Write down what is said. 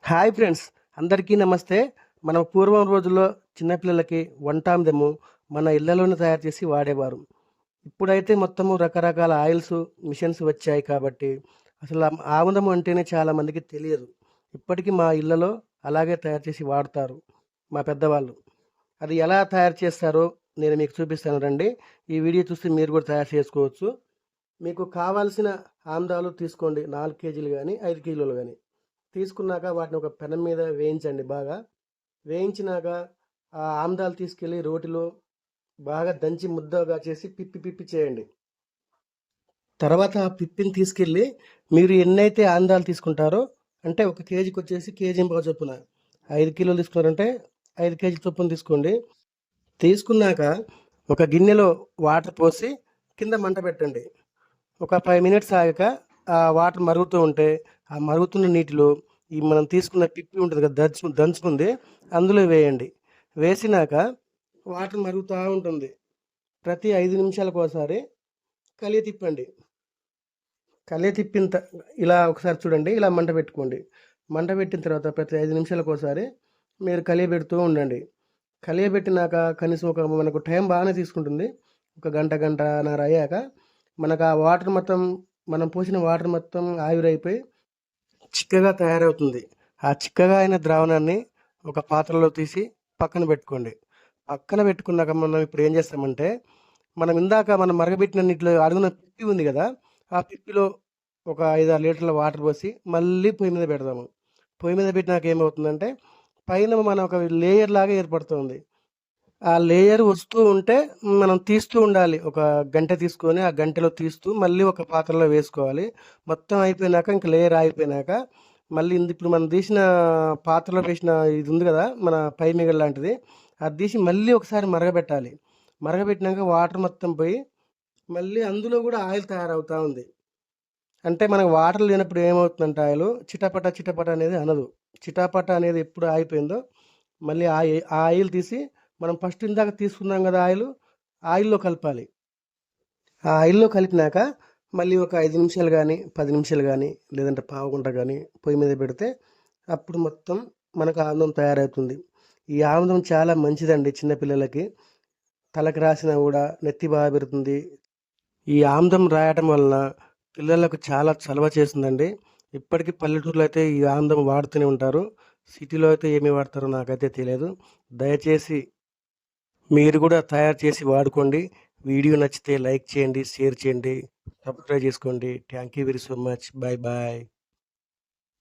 Hi friends, అందరికీ నమస్తే. మనం పూర్వం రోజుల్లో చిన్నపిల్లలకి వంటామిదము మన ఇళ్లలోనే తయారు చేసి వాడేవారు. ఇప్పుడైతే మొత్తము రకరకాల ఆయిల్స్, మిషన్స్ వచ్చాయి కాబట్టి అసలు ఆముదం అంటేనే చాలామందికి తెలియదు. ఇప్పటికీ మా ఇళ్లలో అలాగే తయారు చేసి వాడతారు మా పెద్దవాళ్ళు. అది ఎలా తయారు చేస్తారో నేను మీకు చూపిస్తాను రండి. ఈ వీడియో చూసి మీరు కూడా తయారు చేసుకోవచ్చు. మీకు కావాల్సిన ఆముదాలు తీసుకోండి. 4 కేజీలు గానీ, 5 కిలోలు గానీ. తీసుకున్నాక వాటిని ఒక పెనం మీద వేయించండి బాగా. వేయించినాక ఆ ఆముదాలు తీసుకెళ్ళి రోటిలో బాగా దంచి ముద్దగా చేసి పిప్పి పిప్పి చేయండి. తర్వాత ఆ పిప్పిని తీసుకెళ్ళి మీరు ఎన్నైతే ఆముదాలు తీసుకుంటారో, అంటే ఒక కేజీకి వచ్చేసి కేజీ చొప్పున, 5 కిలోలు తీసుకున్నారంటే 5 కేజీ చొప్పున తీసుకోండి. తీసుకున్నాక ఒక గిన్నెలో వాటర్ పోసి కింద మంట పెట్టండి. ఒక 5 మినిట్స్ ఆగాక ఆ వాటర్ మరుగుతూ ఉంటే ఆ మరుగుతున్న నీటిలో ఈ మనం తీసుకున్న పిప్పి ఉంటుంది కదా, దంచుకుంది, అందులో వేయండి. వేసినాక వాటర్ మరుగుతూ ఉంటుంది. ప్రతి 5 నిమిషాలకు ఒకసారి కలియ తిప్పండి. కలియ తిప్పిన ఇలా ఒకసారి చూడండి, ఇలా మంట పెట్టుకోండి. మంట పెట్టిన తర్వాత ప్రతి 5 నిమిషాలకు ఒకసారి మీరు కలియ పెడుతూ ఉండండి. కలియ పెట్టినాక కనీసం మనకు టైం బాగానే తీసుకుంటుంది. ఒక గంటన్నర అయ్యాక మనకు ఆ వాటర్ మొత్తం, మనం పోసిన వాటర్ మొత్తం ఆవిరైపోయి చిక్కగా తయారవుతుంది. ఆ చిక్కగా అయిన ద్రావణాన్ని ఒక పాత్రలో తీసి పక్కన పెట్టుకోండి. పక్కన పెట్టుకున్నాక మనం ఇప్పుడు ఏం చేస్తామంటే, మనం మరగబెట్టిన నీటిలో అడుగున పిప్పి ఉంది కదా, ఆ పిప్పిలో ఒక 5-6 లీటర్ల వాటర్ పోసి మళ్ళీ పొయ్యి మీద పెడదాము. పొయ్యి మీద పెట్టినాక ఏమవుతుందంటే, పైన మన ఒక లేయర్ లాగా ఏర్పడుతుంది. ఆ లేయర్ వస్తూ ఉంటే మనం తీస్తూ ఉండాలి. ఒక గంటె తీసుకొని ఆ గంటెలో తీస్తూ మళ్ళీ ఒక పాత్రలో వేసుకోవాలి. మొత్తం అయిపోయినాక, ఇంక లేయర్ ఆగిపోయినాక మళ్ళీ ఇప్పుడు మనం తీసిన పాత్రలో వేసిన ఇది ఉంది కదా, మన పై మిగడ లాంటిది, అది తీసి మళ్ళీ ఒకసారి మరగబెట్టాలి. మరగబెట్టినాక వాటర్ మొత్తం పోయి మళ్ళీ అందులో కూడా ఆయిల్ తయారవుతూ ఉంది. అంటే మనకు వాటర్ లేనప్పుడు ఏమవుతుందంటే ఆయిల్ చిటపట చిటపట అనేది అనదు. చిటపట అనేది ఎప్పుడు ఆగిపోయిందో మళ్ళీ ఆ ఆయిల్ తీసి మనం ఫస్ట్ ఇందాక తీసుకున్నాం కదా ఆయిల్లో కలపాలి. ఆ ఆయిల్లో కలిపినాక మళ్ళీ ఒక 5 నిమిషాలు కానీ, 10 నిమిషాలు కానీ, లేదంటే పావుగంట కానీ పొయ్యి మీద పెడితే అప్పుడు మొత్తం మనకు ఆముదం తయారవుతుంది. ఈ ఆముదం చాలా మంచిదండి. చిన్నపిల్లలకి తలకు రాసినా కూడా నెత్తి బాగా పెడుతుంది. ఈ ఆముదం రాయటం వలన పిల్లలకు చాలా చలవ చేస్తుందండి. ఇప్పటికీ పల్లెటూరులో అయితే ఈ ఆముదం వాడుతూనే ఉంటారు. సిటీలో అయితే ఏమి వాడతారో నాకైతే తెలియదు. దయచేసి మీరు కూడా తయారు చేసి వాడుకోండి. వీడియో నచ్చితే లైక్ చేయండి, షేర్ చేయండి, సబ్స్క్రైబ్ చేసుకోండి. Thank you very so much. Bye bye.